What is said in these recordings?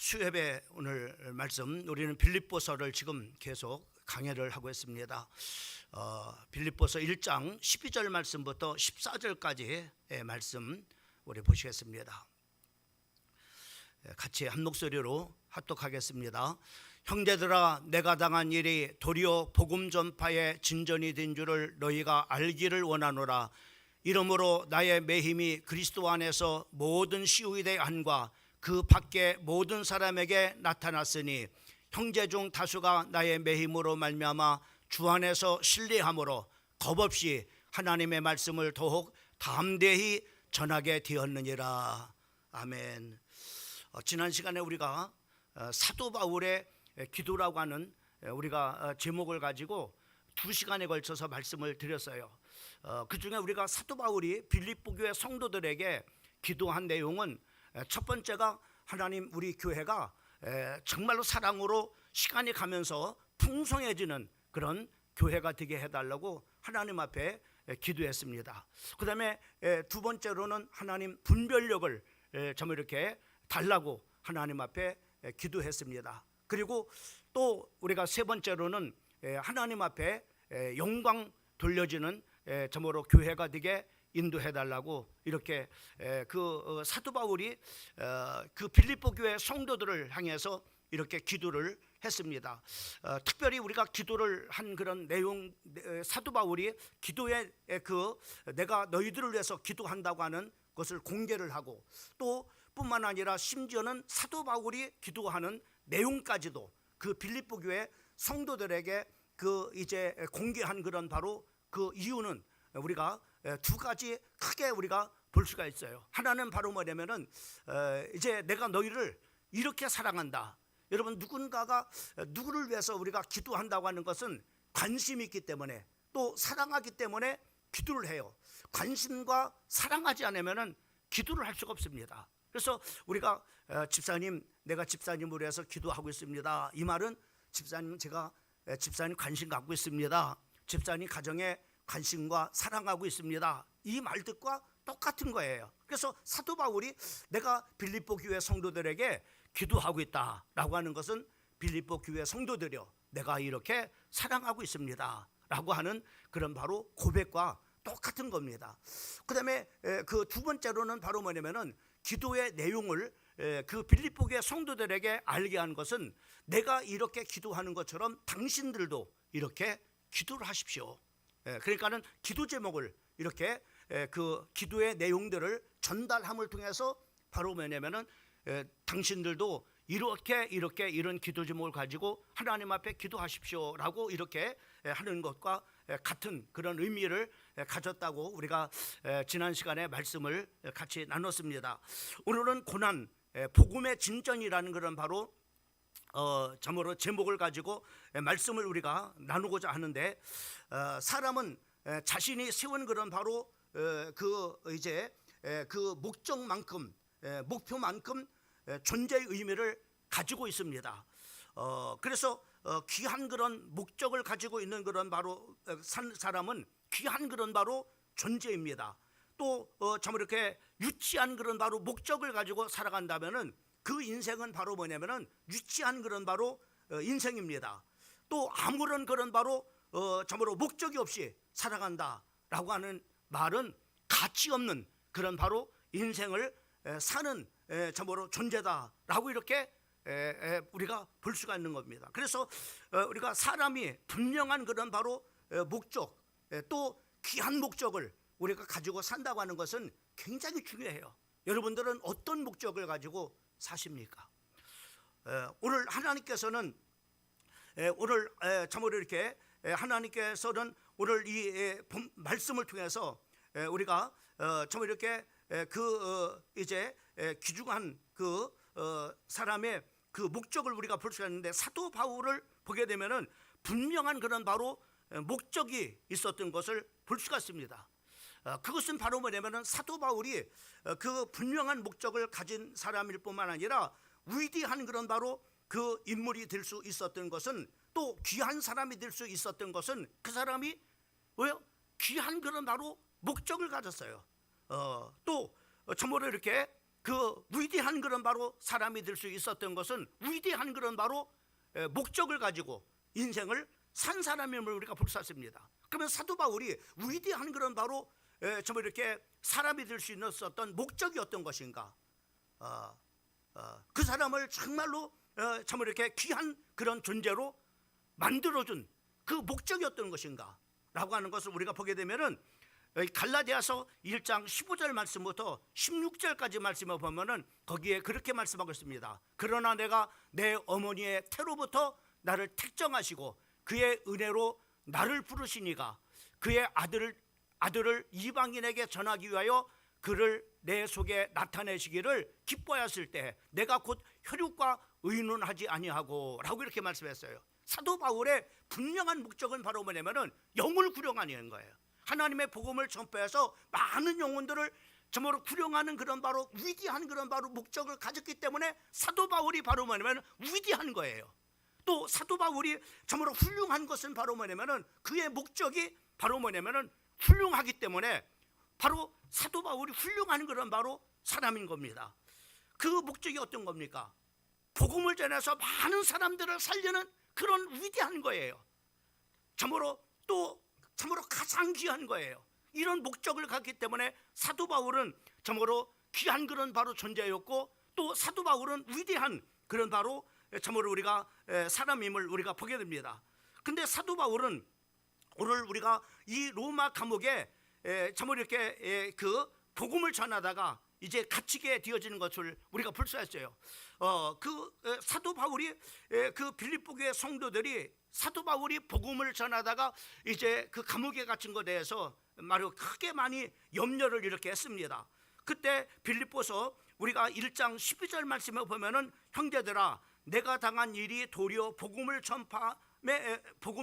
수협의 오늘 말씀, 우리는 빌립보서를 지금 계속 강해를 하고 있습니다. 빌립보서 1장 12절 말씀부터 14절까지의 말씀 우리 보시겠습니다. 같이 한 목소리로 합독하겠습니다. 형제들아, 내가 당한 일이 도리어 복음 전파의 진전이 된 줄을 너희가 알기를 원하노라. 이러므로 나의 매힘이 그리스도 안에서 모든 시우이대 안과 그 밖에 모든 사람에게 나타났으니 형제 중 다수가 나의 매힘으로 말미암아 주 안에서 신뢰함으로 겁없이 하나님의 말씀을 더욱 담대히 전하게 되었느니라. 아멘. 지난 시간에 우리가 사도 바울의 기도라고 하는 우리가 제목을 가지고 2시간에 걸쳐서 말씀을 드렸어요. 그 중에 우리가 사도 바울이 빌립보 교회 성도들에게 기도한 내용은 첫 번째가 하나님, 우리 교회가 정말로 사랑으로 시간이 가면서 풍성해지는 그런 교회가 되게 해달라고 하나님 앞에 기도했습니다. 그 다음에 두 번째로는 하나님, 분별력을 좀 이렇게 달라고 하나님 앞에 기도했습니다. 그리고 또 우리가 세 번째로는 하나님 앞에 영광 돌려지는 점으로 교회가 되게 인도해달라고 이렇게 그 사도 바울이 그 빌립보 교회 성도들을 향해서 이렇게 기도를 했습니다. 특별히 우리가 기도를 한 그런 내용, 사도 바울이 기도에 그 내가 너희들을 위해서 기도한다고 하는 것을 공개를 하고, 또 뿐만 아니라 심지어는 사도 바울이 기도하는 내용까지도 그 빌립보 교회 성도들에게 그 이제 공개한 그런 바로 그 이유는 우리가 두 가지 크게 우리가 볼 수가 있어요. 하나는 바로 뭐냐면은 이제 내가 너희를 이렇게 사랑한다. 여러분, 누군가가 누구를 위해서 우리가 기도한다고 하는 것은 관심이 있기 때문에, 또 사랑하기 때문에 기도를 해요. 관심과 사랑하지 않으면은 기도를 할 수가 없습니다. 그래서 우리가 집사님, 내가 집사님을 위해서 기도하고 있습니다. 이 말은 집사님, 제가 집사님 관심 갖고 있습니다. 집사님 가정에 관심과 사랑하고 있습니다. 이 말들과 똑같은 거예요. 그래서 사도 바울이 내가 빌립보 교회 성도들에게 기도하고 있다라고 하는 것은 빌립보 교회 성도들이요, 내가 이렇게 사랑하고 있습니다 라고 하는 그런 바로 고백과 똑같은 겁니다. 그 다음에 그 두 번째로는 바로 뭐냐면은 기도의 내용을 그 빌립보 교회 성도들에게 알게 한 것은 내가 이렇게 기도하는 것처럼 당신들도 이렇게 기도를 하십시오. 그러니까는 기도 제목을 이렇게 그 기도의 내용들을 전달함을 통해서 바로 뭐냐면은 당신들도 이렇게 이런 기도 제목을 가지고 하나님 앞에 기도하십시오라고 이렇게 하는 것과 같은 그런 의미를 가졌다고 우리가 지난 시간에 말씀을 같이 나눴습니다. 오늘은 고난, 복음의 진전이라는 그런 바로 점으로 제목을 가지고 말씀을 우리가 나누고자 하는데, 사람은 자신이 세운 그런 바로 그 이제 그 목적만큼, 목표만큼 존재의 의미를 가지고 있습니다. 그래서 귀한 그런 목적을 가지고 있는 그런 바로 산 사람은 귀한 그런 바로 존재입니다. 또 참 이렇게 유치한 그런 바로 목적을 가지고 살아간다면은 그 인생은 바로 뭐냐면은 유치한 그런 바로 인생입니다. 또 아무런 그런 바로 참으로 목적이 없이 살아간다라고 하는 말은 가치 없는 그런 바로 인생을 사는 참으로 존재다라고 이렇게 우리가 볼 수가 있는 겁니다. 그래서 우리가 사람이 분명한 그런 바로 목적, 또 귀한 목적을 우리가 가지고 산다고 하는 것은 굉장히 중요해요. 여러분들은 어떤 목적을 가지고 사십니까? 오늘 하나님께서는 오늘 참으로 이렇게 하나님께서는 오늘 이 말씀을 통해서 우리가 참 이렇게 그 이제 귀중한 그 사람의 그 목적을 우리가 볼 수가 있는데, 사도 바울을 보게 되면은 분명한 그런 바로 목적이 있었던 것을 볼 수가 있습니다. 그것은 바로 뭐냐면은 사도 바울이 그 분명한 목적을 가진 사람일 뿐만 아니라 위대한 그런 바로 그 인물이 될 수 있었던 것은, 또 귀한 사람이 될 수 있었던 것은 그 사람이 왜요? 귀한 그런 바로 목적을 가졌어요. 또 참으로 이렇게 그 위대한 그런 바로 사람이 될 수 있었던 것은 위대한 그런 바로 목적을 가지고 인생을 산 사람임을 우리가 볼 수 있습니다. 그러면 사도 바울이 위대한 그런 바로 정말 이렇게 사람이 될 수 있었던 목적이 어떤 것인가? 그 사람을 정말로 정말 이렇게 귀한 그런 존재로 만들어준 그 목적이 어떤 것인가? 라고 하는 것을 우리가 보게 되면은 갈라디아서 1장 15절 말씀부터 16절까지 말씀을 보면은 거기에 그렇게 말씀하고 있습니다. 그러나 내가 내 어머니의 태로부터 나를 택정하시고 그의 은혜로 나를 부르시니가 그의 아들을 이방인에게 전하기 위하여 그를 내 속에 나타내시기를 기뻐하였을 때 내가 곧 혈육과 의논하지 아니하고 라고 이렇게 말씀했어요. 사도 바울의 분명한 목적은 바로 뭐냐면은 영을 구령하는 거예요. 하나님의 복음을 전파해서 많은 영혼들을 정말로 구령하는 그런 바로 위대한 그런 바로 목적을 가졌기 때문에 사도 바울이 바로 뭐냐면 위대한 거예요. 또 사도 바울이 정말로 훌륭한 것은 바로 뭐냐면은 그의 목적이 바로 뭐냐면은 훌륭하기 때문에 바로 사도 바울이 훌륭한 그런 바로 사람인 겁니다. 그 목적이 어떤 겁니까? 복음을 전해서 많은 사람들을 살리는 그런 위대한 거예요. 참으로 가장 귀한 거예요. 이런 목적을 갖기 때문에 사도 바울은 참으로 귀한 그런 바로 존재였고 또 사도 바울은 위대한 그런 바로 참으로 우리가 사람임을 우리가 보게 됩니다. 근데 사도 바울은 오늘 우리가 이 로마 감옥에 참으로 이렇게 그 복음을 전하다가 이제 갇히게 되어지는 것을 우리가 볼 수 있어요. 사도 바울이 그 빌립보 교회 성도들이 사도 바울이 복음을 전하다가 이제 그 감옥에 갇힌 것에 대해서 말로 크게 많이 염려를 이렇게 했습니다. 그때 빌립보서 우리가 1장 12절 말씀에 보면은 형제들아 내가 당한 일이 도리어 복음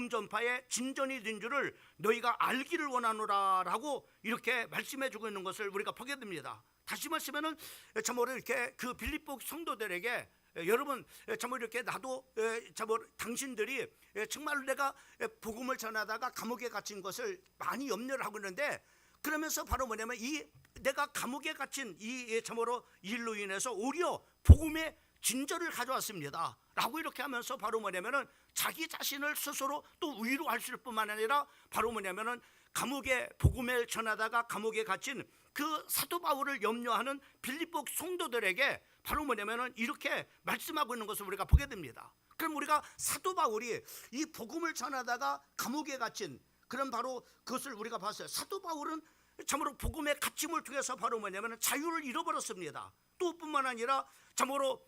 전파에 진전이 된 줄을 너희가 알기를 원하노라 라고 이렇게 말씀해 주고 있는 것을 우리가 보게 됩니다. 다시 말씀하면은 참으로 이렇게 그 빌립보 성도들에게 여러분 참으로 이렇게 나도 참으로 당신들이 정말로 내가 복음을 전하다가 감옥에 갇힌 것을 많이 염려를 하고 있는데 그러면서 바로 뭐냐면 이 내가 감옥에 갇힌 이 참으로 일로 인해서 오히려 복음의 진전을 가져왔습니다 라고 이렇게 하면서 바로 뭐냐면은 자기 자신을 스스로 또 위로할 뿐만 아니라 바로 뭐냐면은 감옥에 복음을 전하다가 감옥에 갇힌 그 사도 바울을 염려하는 빌립보 성도들에게 바로 뭐냐면은 이렇게 말씀하고 있는 것을 우리가 보게 됩니다. 그럼 우리가 사도 바울이 이 복음을 전하다가 감옥에 갇힌 그런 바로 그것을 우리가 봤어요. 사도 바울은 참으로 복음의 갇힘을 통해서 바로 뭐냐면은 자유를 잃어버렸습니다. 또 뿐만 아니라 참으로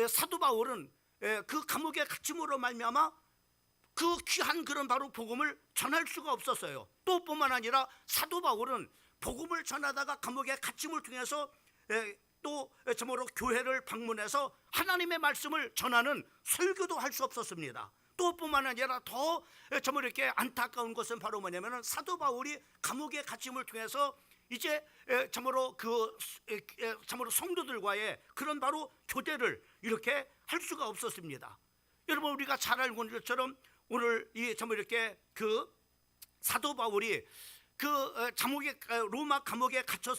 사도 바울은 그 감옥의 갇힘으로 말미암아 그 귀한 그런 바로 복음을 전할 수가 없었어요. 또 뿐만 아니라 사도 바울은 복음을 전하다가 감옥의 갇힘을 통해서 또 참으로 교회를 방문해서 하나님의 말씀을 전하는 설교도 할 수 없었습니다. 또 뿐만 아니라 더 참으로 이렇게 안타까운 것은 바로 뭐냐면은 사도 바울이 감옥의 갇힘을 통해서 이제 참으로 참으로 성도들과의 그런 바로 교대를 이렇게 할 수가 없었습니다. 여러분 우리가 잘 알고 있는 것처럼 오늘 이 참으로 이렇게 그 사도 바울이 그 로마 감옥에 갇혔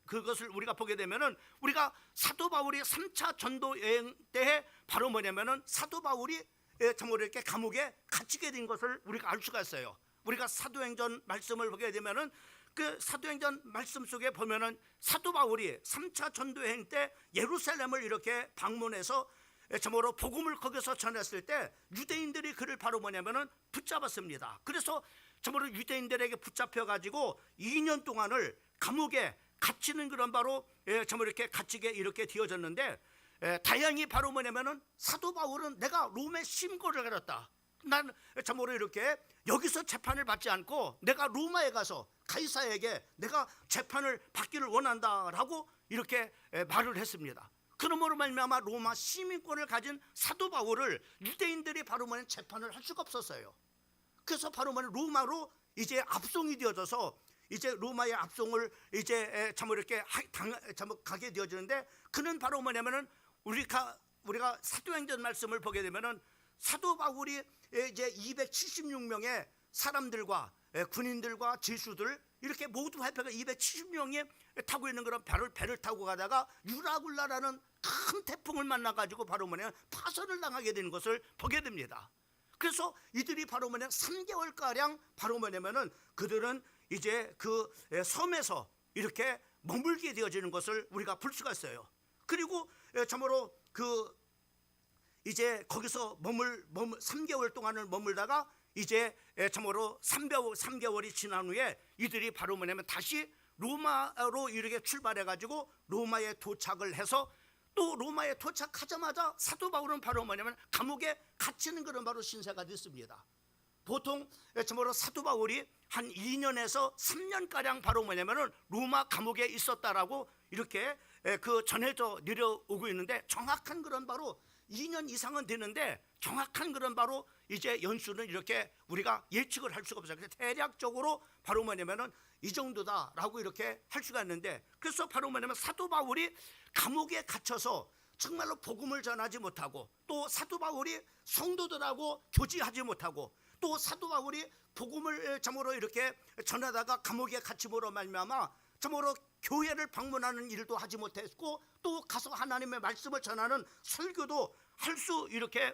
그것을 우리가 보게 되면은 우리가 사도 바울이 3차 전도 여행 때에 바로 뭐냐면은 사도 바울이 참으로 이렇게 감옥에 갇히게 된 것을 우리가 알 수가 있어요. 우리가 사도행전 말씀을 보게 되면은 그 사도행전 말씀 속에 보면은 사도 바울이 3차 전도여행 때 예루살렘을 이렇게 방문해서 참으로 복음을 거기서 전했을 때 유대인들이 그를 바로 뭐냐면은 붙잡았습니다. 그래서 참으로 유대인들에게 붙잡혀 가지고 2년 동안을 감옥에 갇히는 그런 바로 참으로 이렇게 갇히게 이렇게 되어졌는데 다행히 바로 뭐냐면은 사도 바울은 내가 롬에 신고를 걸었다. 난 참으로 이렇게 여기서 재판을 받지 않고 내가 로마에 가서 가이사에게 내가 재판을 받기를 원한다라고 이렇게 말을 했습니다. 그러므로 말미암아 로마 시민권을 가진 사도 바울을 유대인들이 바로 뭐냐면 재판을 할 수가 없었어요. 그래서 바로 뭐냐면 로마로 이제 압송이 되어져서 이제 로마의 압송을 이제 참으로 이렇게 가게 되어지는데 그는 바로 뭐냐면은 우리가 사도행전 말씀을 보게 되면은 사도 바울이 이제 276명의 사람들과 군인들과 제수들 이렇게 모두 발표가 270명이 타고 있는 그런 배를 타고 가다가 유라굴라라는 큰 태풍을 만나가지고 바로 뭐냐 파손을 당하게 되는 것을 보게 됩니다. 그래서 이들이 바로 뭐냐 3개월가량 바로 뭐냐면은 그들은 이제 그 섬에서 이렇게 머물게 되어지는 것을 우리가 볼 수가 있어요. 그리고 참으로 그 이제 거기서 3개월 동안을 머물다가 이제 참으로 3개월이 지난 후에 이들이 바로 뭐냐면 다시 로마로 이렇게 출발해 가지고 로마에 도착을 해서 또 로마에 도착하자마자 사도 바울은 바로 뭐냐면 감옥에 갇히는 그런 바로 신세가 됐습니다. 보통 참으로 사도 바울이 한 2년에서 3년가량 바로 뭐냐면은 로마 감옥에 있었다라고 이렇게 그 전해져 내려오고 있는데, 정확한 그런 바로 2년 이상은 되는데 정확한 그런 바로 이제 연수는 이렇게 우리가 예측을 할 수가 없어요. 그래서 대략적으로 바로 뭐냐면은 이 정도다라고 이렇게 할 수가 있는데, 그래서 바로 뭐냐면 사도 바울이 감옥에 갇혀서 정말로 복음을 전하지 못하고, 또 사도 바울이 성도들하고 교제하지 못하고, 또 사도 바울이 복음을 참으로 이렇게 전하다가 감옥에 갇힘으로 말미암아 참으로 교회를 방문하는 일도 하지 못했고, 또 가서 하나님의 말씀을 전하는 설교도 할 수 이렇게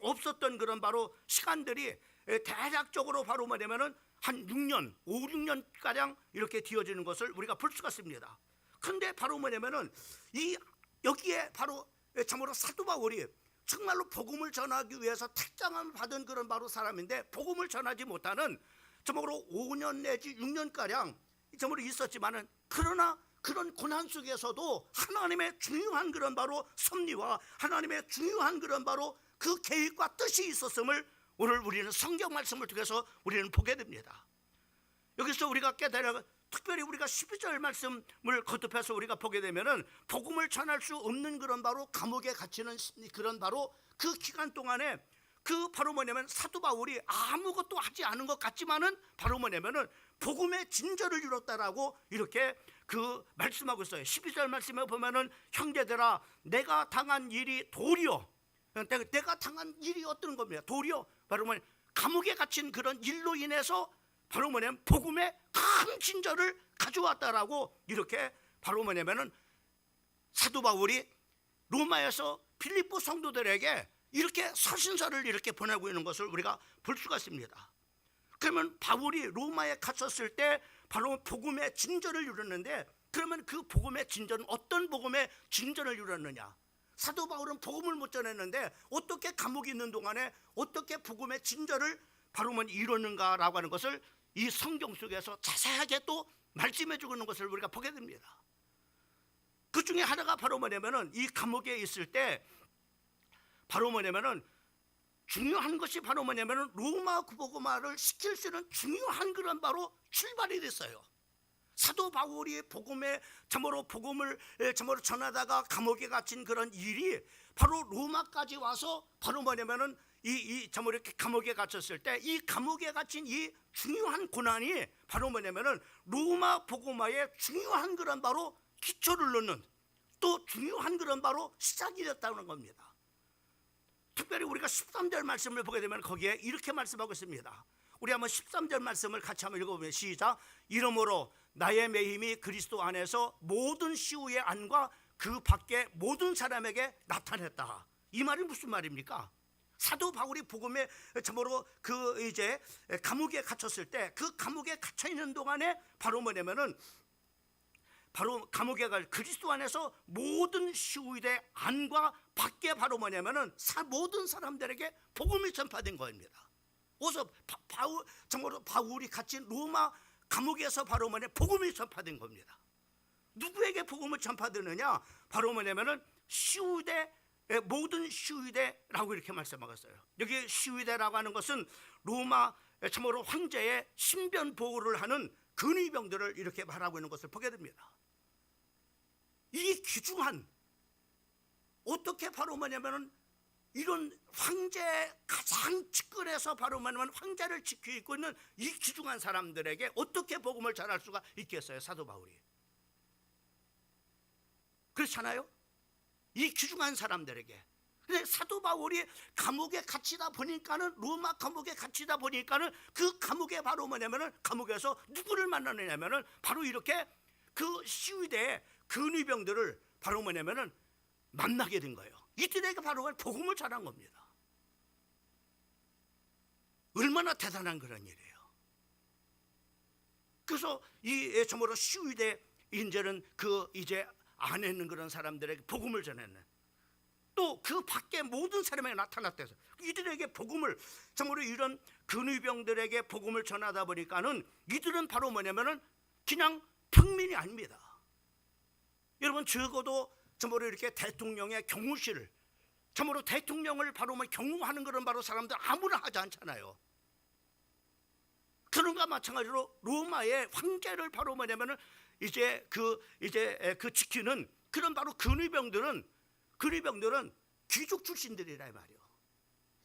없었던 그런 바로 시간들이 대략적으로 바로 뭐냐면은 한 6년, 5, 6년가량 이렇게 뒤어지는 것을 우리가 볼 수가 있습니다. 근데 바로 뭐냐면은 여기에 바로 참으로 사도 바울이 정말로 복음을 전하기 위해서 택장을 받은 그런 바로 사람인데, 복음을 전하지 못하는 참으로 5년 내지 6년가량 참으로 있었지만은, 그러나 그런 고난 속에서도 하나님의 중요한 그런 바로 섭리와 하나님의 중요한 그런 바로 그 계획과 뜻이 있었음을 오늘 우리는 성경 말씀을 통해서 우리는 보게 됩니다. 여기서 우리가 깨달아, 특별히 우리가 12절 말씀을 거듭해서 우리가 보게 되면은 복음을 전할 수 없는 그런 바로 감옥에 갇히는 그런 바로 그 기간 동안에 그 바로 뭐냐면 사도 바울이 아무것도 하지 않은 것 같지만은 바로 뭐냐면은 복음의 진저를 이뤘다라고 이렇게 그 말씀하고 있어요. 12절 말씀에 보면은 형제들아 내가 당한 일이 도리어, 내가 당한 일이 어떤 겁니까? 도리어 바로 뭐냐 감옥에 갇힌 그런 일로 인해서 바로 뭐냐면 복음의 큰 진저를 가져왔다라고 이렇게 바로 뭐냐면은 사도 바울이 로마에서 빌립보 성도들에게 이렇게 서신서를 이렇게 보내고 있는 것을 우리가 볼 수가 있습니다. 그러면 바울이 로마에 갇혔을 때 바로 복음의 진전을 이뤘는데, 그러면 그 복음의 진전은 어떤 복음의 진전을 이뤘느냐? 사도 바울은 복음을 못 전했는데 어떻게 감옥에 있는 동안에 어떻게 복음의 진전을 바로 이뤘는가라고 하는 것을 이 성경 속에서 자세하게 또 말씀해 주고 있는 것을 우리가 보게 됩니다. 그 중에 하나가 바로 뭐냐면은 이 감옥에 있을 때 바로 뭐냐면은 중요한 것이 바로 뭐냐면은 로마 복음화를 시킬 수 있는 중요한 그런 바로 출발이 됐어요. 사도 바울이 복음을 참으로 전하다가 감옥에 갇힌 그런 일이 바로 로마까지 와서 바로 뭐냐면은 참으로 이렇게 감옥에 갇혔을 때 이 감옥에 갇힌 이 중요한 고난이 바로 뭐냐면은 로마 복음화의 중요한 그런 바로 기초를 놓는, 또 중요한 그런 바로 시작이 됐다는 겁니다. 특별히 우리가 13절 말씀을 보게 되면 거기에 이렇게 말씀하고 있습니다. 우리 한번 13절 말씀을 같이 한번 읽어보면 시작. 이러므로 나의 매임이 그리스도 안에서 모든 시우의 안과 그 밖에 모든 사람에게 나타냈다. 이 말이 무슨 말입니까? 사도 바울이 복음에 참으로 그 이제 감옥에 갇혔을 때 그 감옥에 갇혀 있는 동안에 바로 뭐냐면은 바로 감옥에 갈 그리스도 안에서 모든 시우대 안과 밖에 바로 뭐냐면은 모든 사람들에게 복음이 전파된 겁니다. 어서 참으로 바울이 갇힌 로마 감옥에서 바로 뭐냐 복음이 전파된 겁니다. 누구에게 복음을 전파되느냐? 바로 뭐냐면은 시우대, 모든 시우대라고 이렇게 말씀하셨어요. 여기 시우대라고 하는 것은 로마 참으로 황제의 신변 보호를 하는 근위병들을 이렇게 말하고 있는 것을 보게 됩니다. 이 귀중한, 어떻게 바로 뭐냐면은 이런 황제 가장 측근에서 바로 뭐냐면 황제를 지키고 있는 이 귀중한 사람들에게 어떻게 복음을 전할 수가 있겠어요? 사도 바울이 그렇잖아요. 이 귀중한 사람들에게. 근데 사도 바울이 감옥에 갇히다 보니까는, 로마 감옥에 갇히다 보니까는, 그 감옥에 바로 뭐냐면은, 감옥에서 누구를 만나느냐면은 바로 이렇게 그 시위대의 근위병들을 바로 뭐냐면은 만나게 된 거예요. 이들에게 바로 복음을 전한 겁니다. 얼마나 대단한 그런 일이에요. 그래서 이 정말로 시위대 이제는 그 이제 안에 있는 그런 사람들에게 복음을 전했네. 또 그 밖에 모든 사람에게 나타났대서 이들에게 복음을, 정말로 이런 근위병들에게 복음을 전하다 보니까는 이들은 바로 뭐냐면은 그냥 평민이 아닙니다. 여러분, 적어도 정말로 이렇게 대통령의 경호실을, 정말로 대통령을 바로 경호하는 그런 바로 사람들 아무나 하지 않잖아요. 그런가 마찬가지로 로마의 황제를 바로 뭐냐면은 이제 그 지키는 그런 바로 근위병들은 귀족 출신들이라 말이에요.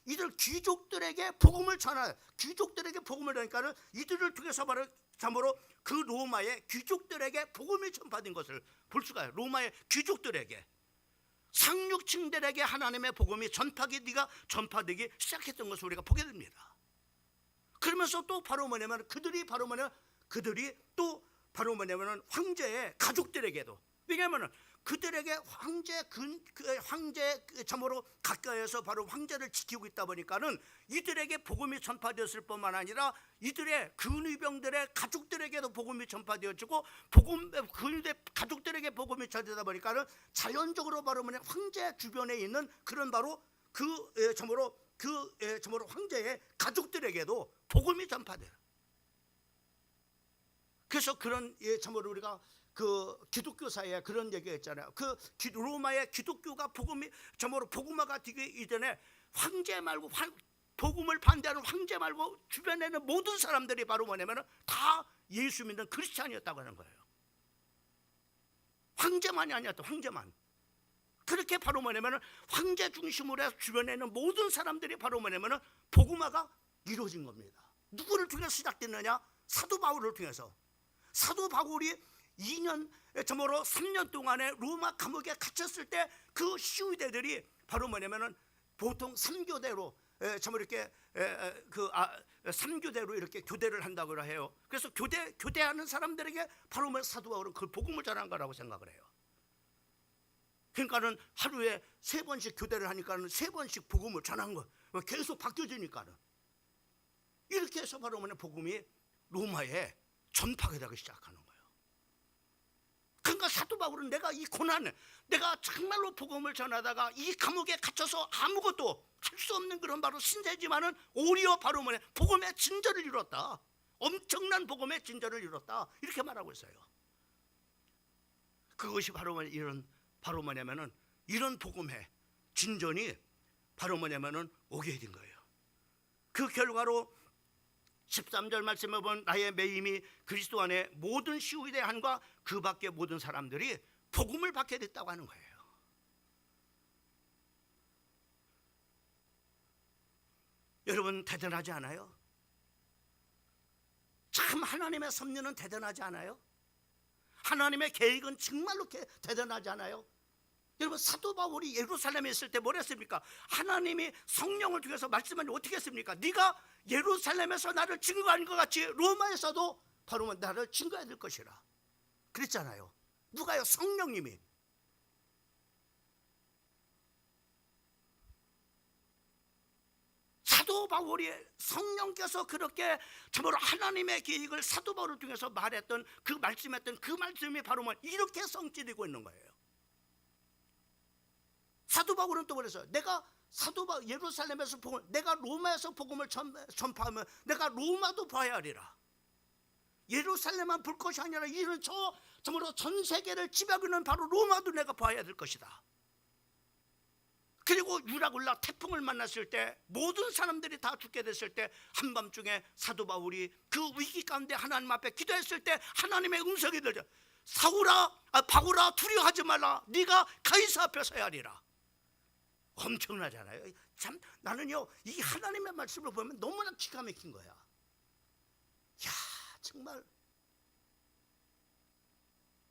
이들 귀족들에게 복음을 전하, 귀족들에게 복음을 전하니까는 이들을 통해서 바로 참으로 그 로마의 귀족들에게 복음이 전파된 것을 볼 수가 있어요. 로마의 귀족들에게, 상류층들에게 하나님의 복음이 전파되기 시작했던 것을 우리가 보게 됩니다. 그러면서 또 바로 뭐냐면 그들이 또 바로 뭐냐면 황제의 가족들에게도, 왜냐하면 그들에게 황제 참으로 가까이에서 바로 황제를 지키고 있다 보니까는 이들에게 복음이 전파되었을 뿐만 아니라 이들의 근위병들의 가족들에게도 복음이 전파되어지고, 근위대 가족들에게 복음이 전되다 보니까는 자연적으로 바로 뭐냐 황제 주변에 있는 그런 바로 참으로 황제의 가족들에게도 복음이 전파돼요. 그래서 그런 참으로 우리가 그 기독교 사회에 그런 얘기가 있잖아요. 그 로마의 기독교가 참으로 복음화가 되기 이전에 황제 말고 복음을 반대하는 황제 말고 주변에는 모든 사람들이 바로 뭐냐면 다 예수 믿는 크리스찬이었다고 하는 거예요. 황제만이 아니었다. 황제만. 그렇게 바로 뭐냐면 황제 중심으로 해서 주변에는 모든 사람들이 바로 뭐냐면 복음화가 이루어진 겁니다. 누구를 통해서 시작됐느냐? 사도 바울을 통해서. 사도 바울이 3년 동안에 로마 감옥에 갇혔을 때 그 시위대들이 바로 뭐냐면은 보통 3교대로 이렇게 3교대로 이렇게 교대를 한다고 해요. 그래서 교대하는 사람들에게 바로 사도 바울은 그 복음을 전한 거라고 생각을 해요. 그러니까는 하루에 3번씩 교대를 하니까는 3번씩 복음을 전한 거, 계속 바뀌어지니까는 이렇게 해서 바로 복음이 로마에 전파가 되기 시작하는 거예요. 그러니까 사도 바울은 내가 이 고난을, 내가 정말로 복음을 전하다가 이 감옥에 갇혀서 아무것도 할 수 없는 그런 바로 신세지만은 오히려 바로 복음의 진전을 이뤘다. 엄청난 복음의 진전을 이뤘다. 이렇게 말하고 있어요. 그것이 바로 바로 뭐냐면은 이런 복음의 진전이 바로 뭐냐면은 오게 된 거예요. 그 결과로 13절 말씀에 보면 나의 매임이 그리스도 안에 모든 시위대 한과 그 밖의 모든 사람들이 복음을 받게 됐다고 하는 거예요. 여러분, 대단하지 않아요? 참 하나님의 섭리는 대단하지 않아요? 하나님의 계획은 정말로 대단하지 않아요? 여러분, 사도 바울이 예루살렘에 있을 때 뭘 했습니까? 하나님이 성령을 통해서 말씀을 어떻게 했습니까? 네가 예루살렘에서 나를 증거하는 것 같이 로마에서도 바로 나를 증거해야 될 것이라 그랬잖아요. 누가요? 성령님이. 사도 바울이 성령께서 그렇게 참으로 하나님의 계획을 사도 바울을 통해서 말했던 그 말씀이 바로 이렇게 성취되고 있는 거예요. 사도 바울은 또 그래서 내가 예루살렘에서 내가 로마에서 복음을 전파하면 내가 로마도 봐야 하리라. 예루살렘만 볼 것이 아니라 이런 정말로 전 세계를 지배하고 있는 바로 로마도 내가 봐야 될 것이다. 그리고 유라굴라 태풍을 만났을 때 모든 사람들이 다 죽게 됐을 때 한밤중에 사도 바울이 그 위기 가운데 하나님 앞에 기도했을 때 하나님의 음성이 들려. 바울아 두려워하지 말라. 네가 가이사 앞에 서야 하리라. 엄청나잖아요. 참 나는요 이 하나님의 말씀을 보면 너무나 기가 막힌 거야. 야, 정말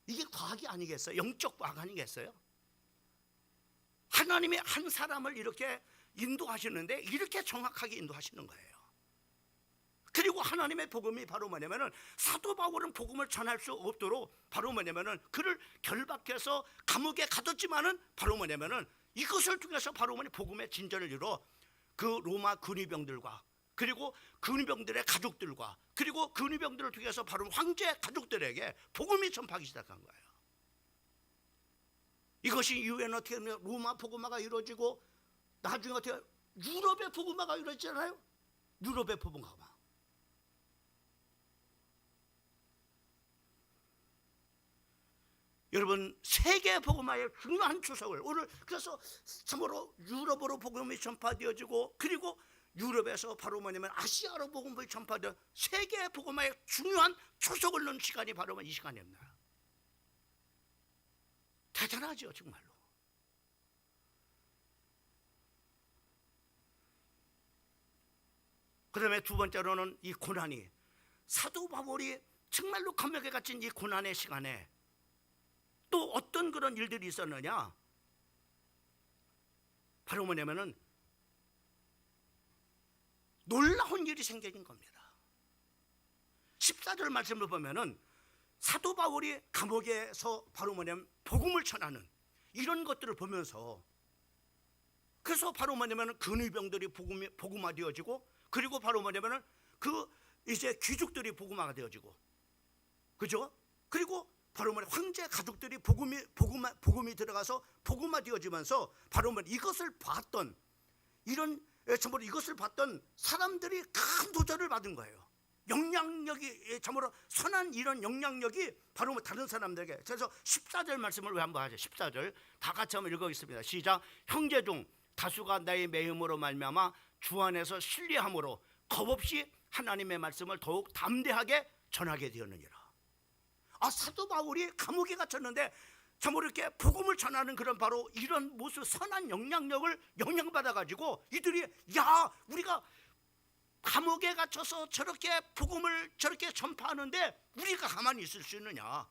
이게 과학이 아니겠어요? 영적 과학 아니겠어요? 하나님이 한 사람을 이렇게 인도하시는데 이렇게 정확하게 인도하시는 거예요. 그리고 하나님의 복음이 바로 뭐냐면은 사도 바울은 복음을 전할 수 없도록 바로 뭐냐면은 그를 결박해서 감옥에 가뒀지만은 바로 뭐냐면은 이것을 통해서 바로 뭐냐 복음의 진전을 이루어 그 로마 근위병들과 그리고 근위병들의 가족들과 그리고 근위병들을 통해서 바로 황제 가족들에게 복음이 전파하기 시작한 거예요. 이것이 이후에는 어떻게 하면 로마 복음화가 이루어지고 나중에 어떻게 유럽의 복음화가 이루어지잖아요. 유럽의 복음화. 여러분 세계 복음화의 중요한 추석을 오늘 그래서 참으로 유럽으로 복음이 전파되어지고 그리고 유럽에서 바로 뭐냐면 아시아로 복음이 전파되어 세계 복음화의 중요한 추석을 넣은 시간이 바로 이 시간입니다. 대단하죠 정말로. 그 다음에 두 번째로는 이 고난이 사도 바울이 정말로 감옥에 갇힌 이 고난의 시간에 또 어떤 그런 일들이 있었느냐 바로 뭐냐면은 놀라운 일이 생겨진 겁니다. 14절 말씀을 보면은 사도 바울이 감옥에서 바로 뭐냐면 복음을 전하는 이런 것들을 보면서 그래서 바로 뭐냐면은 근위병들이 복음화되어지고 그리고 바로 뭐냐면은 그 이제 귀족들이 복음화가 되어지고 그죠? 그리고 바로 뭐냐 황제 가족들이 복음이 들어가서 복음화되어지면서 바로 뭐냐 이것을 봤던 이런 참으로 이것을 봤던 사람들이 큰 도전을 받은 거예요. 영향력이 참으로 선한 이런 영향력이 바로 뭐 다른 사람들에게. 그래서 14절 말씀을 왜 한번 하죠. 14절 다 같이 한번 읽어보겠습니다. 시작. 형제 중 다수가 나의 매임으로 말미암아 주 안에서 신뢰함으로 겁없이 하나님의 말씀을 더욱 담대하게 전하게 되었느니라. 사도 바울이 감옥에 갇혔는데 참으로 이렇게 복음을 전하는 그런 바로 이런 모습 선한 영향력을 영향받아 가지고 이들이 야 우리가 감옥에 갇혀서 저렇게 복음을 저렇게 전파하는데 우리가 가만히 있을 수 있느냐?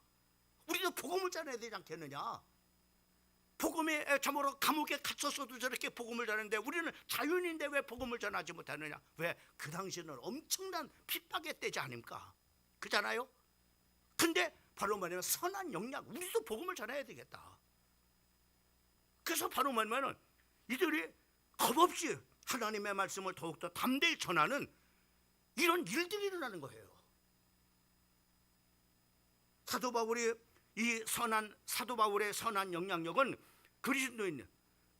우리도 복음을 전해야 되지 않겠느냐? 복음에 참으로 감옥에 갇혀서도 저렇게 복음을 전하는데 우리는 자유인인데 왜 복음을 전하지 못하느냐? 왜? 그 당시에는 엄청난 핍박의 때지 아닙니까? 그잖아요? 근데 바로 뭐냐면 선한 영향, 우리도 복음을 전해야 되겠다. 그래서 바로 뭐냐면 이들이 겁없이 하나님의 말씀을 더욱더 담대히 전하는 이런 일들이 일어나는 거예요. 사도 바울의 선한 영향력은 그리스도인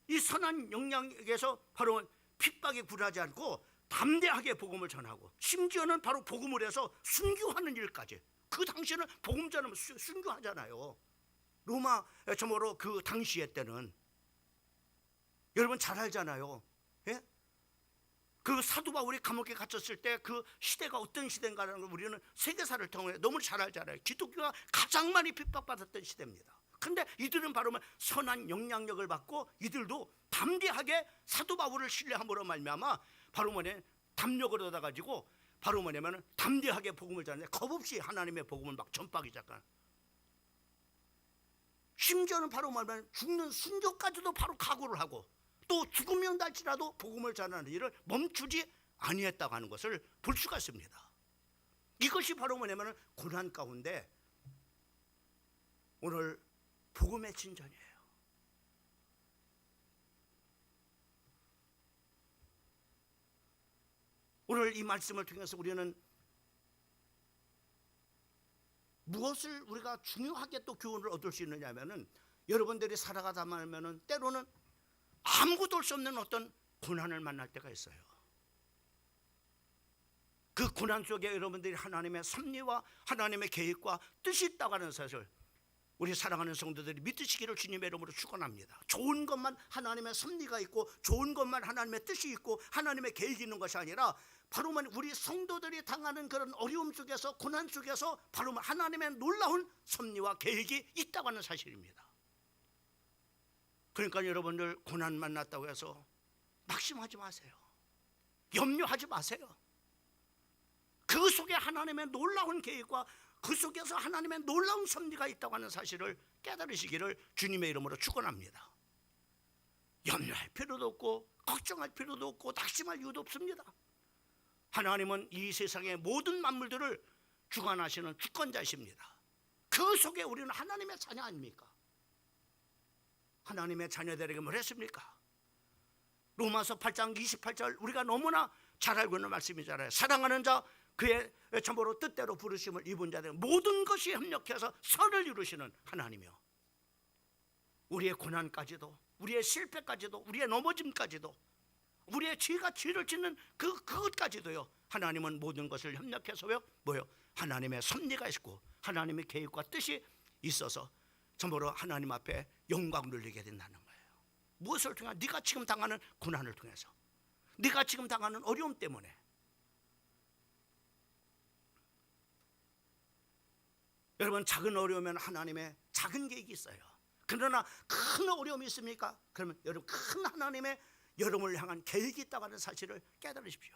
이 선한 영향력에서 바로 핍박에 굴하지 않고 담대하게 복음을 전하고 심지어는 바로 복음을 해서 순교하는 일까지. 그 당시에는 복음 전하면 순교하잖아요. 로마 참으로 그 당시에 때는 여러분 잘 알잖아요. 예? 그 사도 바울이 감옥에 갇혔을 때 그 시대가 어떤 시대인가라는 걸 우리는 세계사를 통해 너무 잘 알잖아요. 기독교가 가장 많이 핍박받았던 시대입니다. 근데 이들은 바로 선한 영향력을 받고 이들도 담대하게 사도 바울을 신뢰함으로 말미암아 바로 뭐냐 담력을 얻어가지고 바로 뭐냐면 담대하게 복음을 전하는데 겁없이 하나님의 복음을 막 전파하기 시작한. 심지어는 바로 말하면 죽는 순교까지도 바로 각오를 하고 또 죽음이 온달지라도 복음을 전하는 일을 멈추지 아니했다고 하는 것을 볼 수가 있습니다. 이것이 바로 뭐냐면 고난 가운데 오늘 복음의 진전이에요. 오늘 이 말씀을 통해서 우리는 무엇을 우리가 중요하게 또 교훈을 얻을 수 있느냐 하면은 여러분들이 살아가다 말면은 때로는 아무것도 할 수 없는 어떤 고난을 만날 때가 있어요. 그 고난 속에 여러분들이 하나님의 섭리와 하나님의 계획과 뜻이 있다고 하는 사실 우리 사랑하는 성도들이 믿으시기를 주님의 이름으로 축원합니다. 좋은 것만 하나님의 섭리가 있고 좋은 것만 하나님의 뜻이 있고 하나님의 계획이 있는 것이 아니라 바로 우리 성도들이 당하는 그런 어려움 속에서 고난 속에서 바로 하나님의 놀라운 섭리와 계획이 있다고 하는 사실입니다. 그러니까 여러분들 고난 만났다고 해서 낙심하지 마세요. 염려하지 마세요. 그 속에 하나님의 놀라운 계획과 그 속에서 하나님의 놀라운 섭리가 있다고 하는 사실을 깨달으시기를 주님의 이름으로 축원합니다. 염려할 필요도 없고 걱정할 필요도 없고 낙심할 이유도 없습니다. 하나님은 이 세상의 모든 만물들을 주관하시는 주권자이십니다. 그 속에 우리는 하나님의 자녀 아닙니까? 하나님의 자녀들에게 뭘 했습니까? 로마서 8장 28절 우리가 너무나 잘 알고 있는 말씀이잖아요. 사랑하는 자 그의 참으로 뜻대로 부르심을 입은 자들 모든 것이 협력해서 선을 이루시는 하나님이요, 우리의 고난까지도 우리의 실패까지도 우리의 넘어짐까지도 우리의 죄가 죄를 짓는 그것까지도요, 하나님은 모든 것을 협력해서요 뭐요? 하나님의 섭리가 있고 하나님의 계획과 뜻이 있어서 참으로 하나님 앞에 영광 돌리게 된다는 거예요. 무엇을 통해? 네가 지금 당하는 고난을 통해서, 네가 지금 당하는 어려움 때문에. 여러분, 작은 어려우면 하나님의 작은 계획이 있어요. 그러나 큰 어려움이 있습니까? 그러면 여러분, 큰 하나님의 여러분을 향한 계획이 있다고 하는 사실을 깨달으십시오.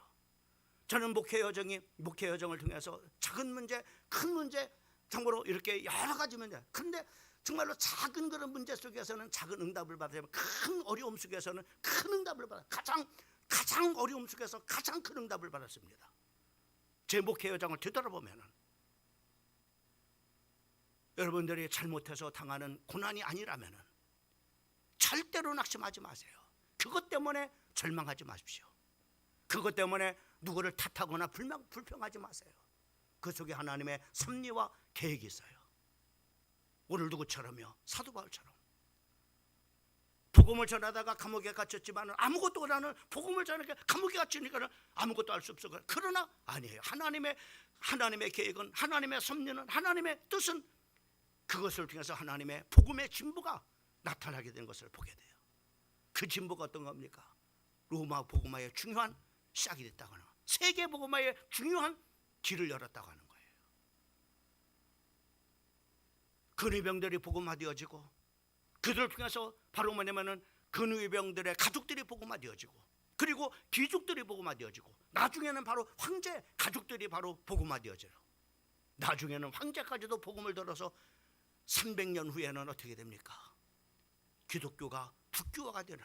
저는 목회 여정을 통해서 작은 문제, 큰 문제, 참고로 이렇게 여러 가지 문제, 그런데 정말로 작은 그런 문제 속에서는 작은 응답을 받으면, 큰 어려움 속에서는 큰 응답을 받아, 가장 어려움 속에서 가장 큰 응답을 받았습니다. 제 목회 여정을 되돌아보면은 여러분들이 잘못해서 당하는 고난이 아니라면은 절대로 낙심하지 마세요. 그것 때문에 절망하지 마십시오. 그것 때문에 누구를 탓하거나 불평하지 마세요. 그 속에 하나님의 섭리와 계획이 있어요. 오늘 누구처럼요? 사도 바울처럼 복음을 전하다가 감옥에 갇혔지만 아무것도 나는 복음을 전하니까 감옥에 갇히니까 아무것도 알 수 없어. 그러나 아니에요. 하나님의 계획은, 하나님의 섭리는, 하나님의 뜻은 그것을 통해서 하나님의 복음의 진보가 나타나게 된 것을 보게 돼요. 그 진보가 어떤 겁니까? 로마 복음화의 중요한 시작이 됐다거나 세계 복음화의 중요한 길을 열었다고 하는 거예요. 근위병들이 복음화되어지고, 그들을 통해서 바로 뭐냐면은 근위병들의 가족들이 복음화되어지고, 그리고 귀족들이 복음화되어지고, 나중에는 바로 황제 가족들이 바로 복음화되어져요. 나중에는 황제까지도 복음을 들어서 300년 후에는 어떻게 됩니까? 기독교가 국교화가 되는,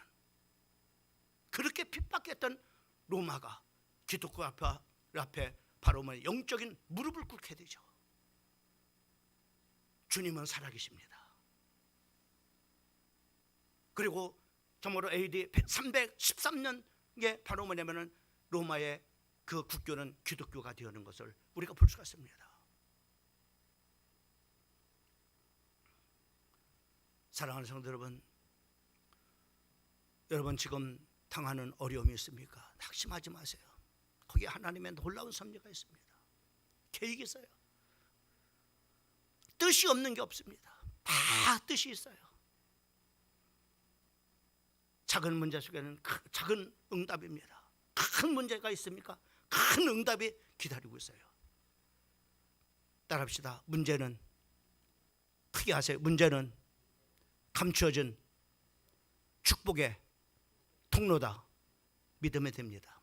그렇게 핍박했던 로마가 기독교 앞에 바로 영적인 무릎을 꿇게 되죠. 주님은 살아계십니다. 그리고 정말로 AD 313년에 바로 뭐냐면은 로마의 그 국교는 기독교가 되는 것을 우리가 볼 수가 있습니다. 사랑하는 성도 여러분 지금 당하는 어려움이 있습니까? 낙심하지 마세요. 거기에 하나님의 놀라운 섭리가 있습니다. 계획이 있어요. 뜻이 없는 게 없습니다. 다 뜻이 있어요. 작은 문제 속에는 작은 응답입니다. 큰 문제가 있습니까? 큰 응답이 기다리고 있어요. 따라합시다. 문제는, 크게 하세요. 문제는 감추어진 축복의 통로다. 믿으면 됩니다.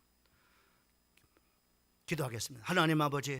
기도하겠습니다. 하나님 아버지,